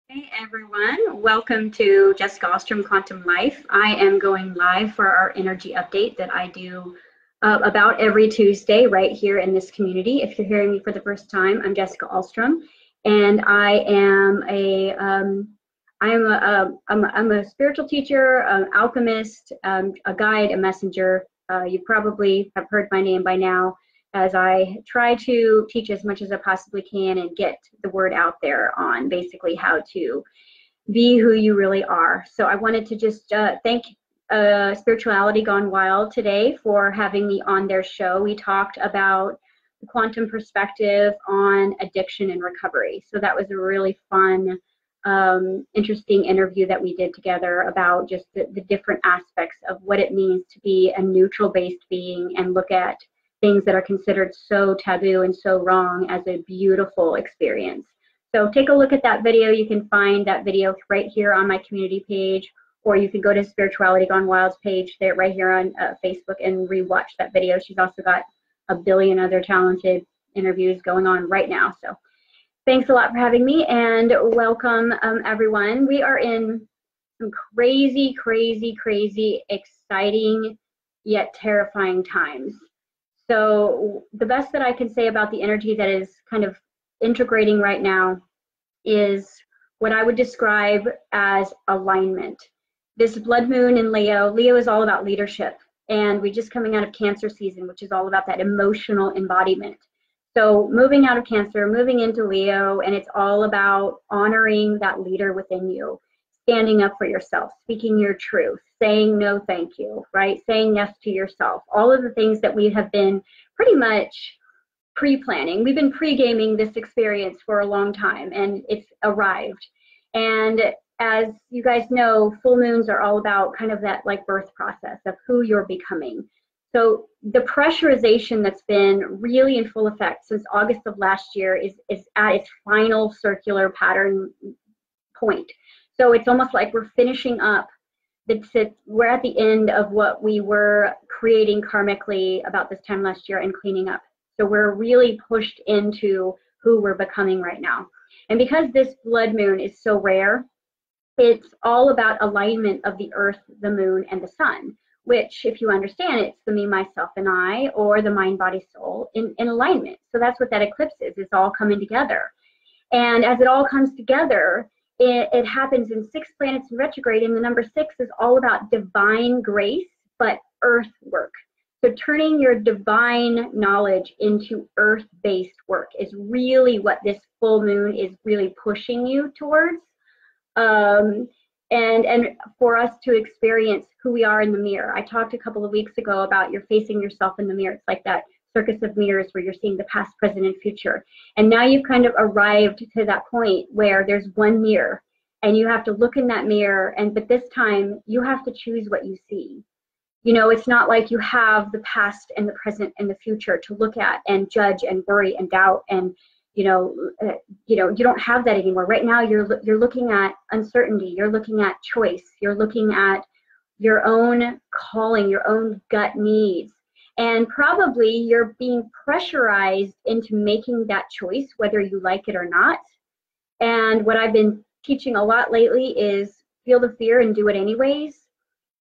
Hey everyone, welcome to Jessica Alstrom Quantum Life. I am going live for our energy update that I do about every Tuesday right here in this community. If you're hearing me for the first time, I'm Jessica Alstrom, and I am I'm a spiritual teacher, an alchemist, a guide, a messenger. You probably have heard my name by now, as I try to teach as much as I possibly can and get the word out there on basically how to be who you really are. So I wanted to just thank Spirituality Gone Wild today for having me on their show. We talked about the quantum perspective on addiction and recovery. So that was a really fun, interesting interview that we did together about just the different aspects of what it means to be a neutral-based being and look at things that are considered so taboo and so wrong as a beautiful experience. So take a look at that video. You can find that video right here on my community page, or you can go to Spirituality Gone Wild's page there right here on Facebook and rewatch that video. She's also got a billion other talented interviews going on right now. So thanks a lot for having me, and welcome everyone. We are in some crazy, crazy, crazy, exciting yet terrifying times. So the best that I can say about the energy that is kind of integrating right now is what I would describe as alignment. This blood moon in Leo, Leo is all about leadership, and we're just coming out of Cancer season, which is all about that emotional embodiment. So moving out of Cancer, moving into Leo, and it's all about honoring that leader within you, standing up for yourself, speaking your truth, saying no thank you, right? Saying yes to yourself. All of the things that we have been pretty much pre-planning. We've been pre-gaming this experience for a long time, and it's arrived. And as you guys know, full moons are all about kind of that like birth process of who you're becoming. So the pressurization that's been really in full effect since August of last year is at its final circular pattern point. So it's almost like we're finishing up. We're at the end of what we were creating karmically about this time last year and cleaning up. So we're really pushed into who we're becoming right now. And because this blood moon is so rare, it's all about alignment of the earth, the moon, and the sun, which, if you understand, it's the me, myself, and I, or the mind, body, soul in alignment. So that's what that eclipse is. It's all coming together. And as it all comes together, it happens in 6 planets in retrograde, and the number 6 is all about divine grace, but earth work. So turning your divine knowledge into earth-based work is really what this full moon is really pushing you towards. And for us to experience who we are in the mirror. I talked a couple of weeks ago about you're facing yourself in the mirror. It's like that circus of mirrors where you're seeing the past, present, and future. And now you've kind of arrived to that point where there's one mirror, and you have to look in that mirror, but this time you have to choose what you see. You know, it's not like you have the past and the present and the future to look at and judge and worry and doubt, and you don't have that anymore. Right now you're looking at uncertainty, you're looking at choice, you're looking at your own calling, your own gut needs. And probably you're being pressurized into making that choice, whether you like it or not. And what I've been teaching a lot lately is feel the fear and do it anyways.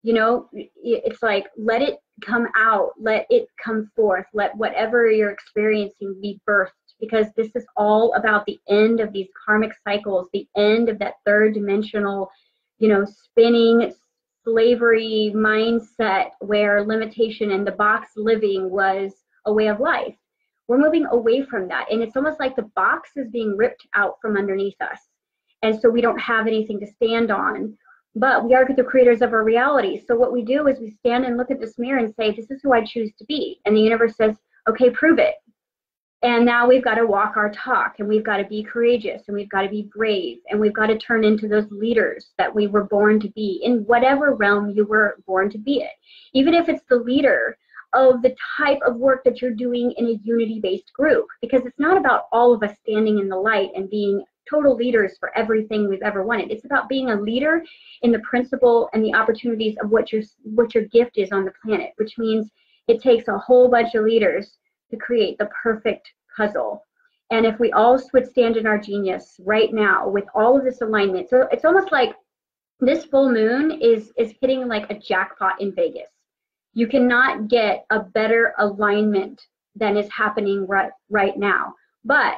You know, it's like, let it come out, let it come forth, let whatever you're experiencing be birthed, because this is all about the end of these karmic cycles, the end of that third dimensional, spinning slavery mindset where limitation and the box living was a way of life. We're moving away from that, and it's almost like the box is being ripped out from underneath us, and so we don't have anything to stand on. But we are the creators of our reality. So what we do is we stand and look at this mirror and say, this is who I choose to be. And the universe says, okay, prove it. And now we've got to walk our talk, and we've got to be courageous, and we've got to be brave, and we've got to turn into those leaders that we were born to be in whatever realm you were born to be in. Even if it's the leader of the type of work that you're doing in a unity-based group, because it's not about all of us standing in the light and being total leaders for everything we've ever wanted. It's about being a leader in the principle and the opportunities of what your gift is on the planet, which means it takes a whole bunch of leaders to create the perfect puzzle. And if we all would stand in our genius right now with all of this alignment, so it's almost like this full moon is hitting like a jackpot in Vegas. You cannot get a better alignment than is happening right now. But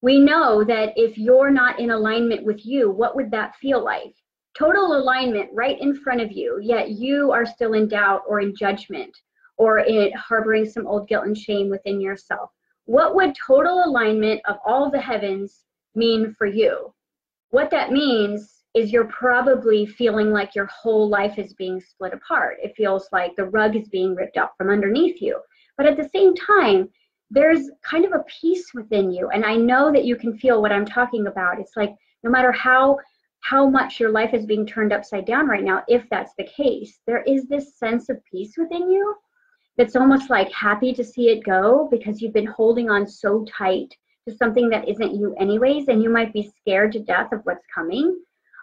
we know that if you're not in alignment with you, what would that feel like? Total alignment right in front of you, yet you are still in doubt or in judgment or harboring some old guilt and shame within yourself. What would total alignment of all the heavens mean for you? What that means is you're probably feeling like your whole life is being split apart. It feels like the rug is being ripped out from underneath you. But at the same time, there's kind of a peace within you. And I know that you can feel what I'm talking about. It's like no matter how much your life is being turned upside down right now, if that's the case, there is this sense of peace within you that's almost like happy to see it go because you've been holding on so tight to something that isn't you anyways, and you might be scared to death of what's coming.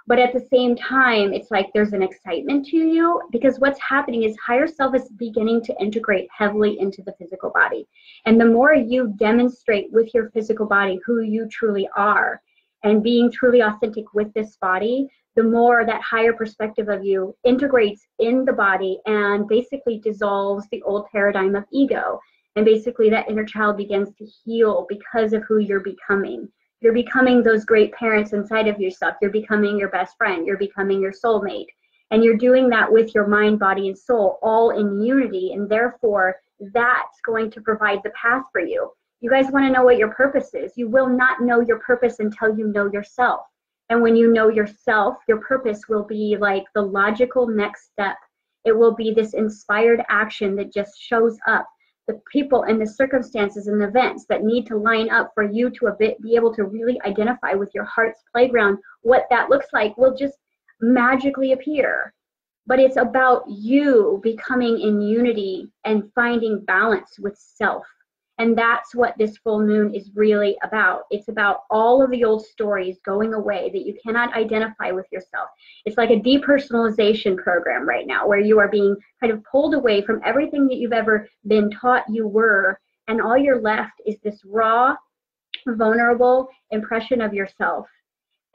But at the same time, it's like there's an excitement to you because what's happening is higher self is beginning to integrate heavily into the physical body. And the more you demonstrate with your physical body who you truly are and being truly authentic with this body, the more that higher perspective of you integrates in the body and basically dissolves the old paradigm of ego. And basically that inner child begins to heal because of who you're becoming. You're becoming those great parents inside of yourself. You're becoming your best friend. You're becoming your soulmate. And you're doing that with your mind, body, and soul all in unity. And therefore, that's going to provide the path for you. You guys want to know what your purpose is. You will not know your purpose until you know yourself. And when you know yourself, your purpose will be like the logical next step. It will be this inspired action that just shows up. The people and the circumstances and events that need to line up for you to be able to really identify with your heart's playground, what that looks like will just magically appear. But it's about you becoming in unity and finding balance with self. And that's what this full moon is really about. It's about all of the old stories going away that you cannot identify with yourself. It's like a depersonalization program right now where you are being kind of pulled away from everything that you've ever been taught you were. And all you're left is this raw, vulnerable impression of yourself.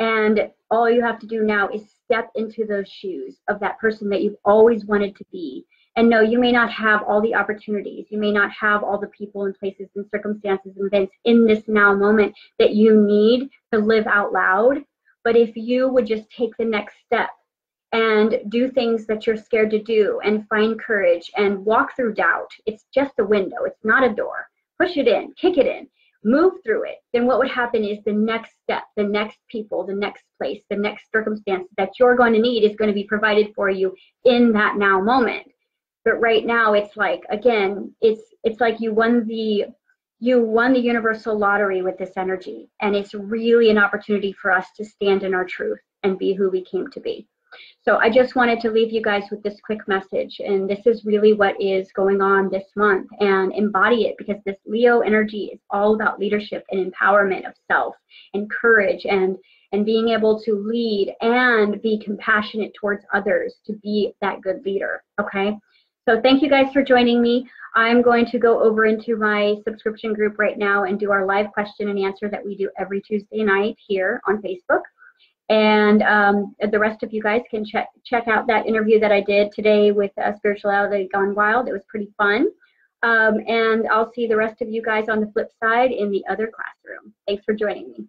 And all you have to do now is step into those shoes of that person that you've always wanted to be. And no, you may not have all the opportunities. You may not have all the people and places and circumstances and events in this now moment that you need to live out loud. But if you would just take the next step and do things that you're scared to do and find courage and walk through doubt, it's just a window. It's not a door. Push it in, kick it in, move through it. Then what would happen is the next step, the next people, the next place, the next circumstance that you're going to need is going to be provided for you in that now moment. But right now, it's like, again, it's like you won the universal lottery with this energy. And it's really an opportunity for us to stand in our truth and be who we came to be. So I just wanted to leave you guys with this quick message. And this is really what is going on this month, and embody it, because this Leo energy is all about leadership and empowerment of self and courage and being able to lead and be compassionate towards others to be that good leader. Okay. So thank you guys for joining me. I'm going to go over into my subscription group right now and do our live question and answer that we do every Tuesday night here on Facebook. And the rest of you guys can check out that interview that I did today with Spirituality Gone Wild. It was pretty fun. And I'll see the rest of you guys on the flip side in the other classroom. Thanks for joining me.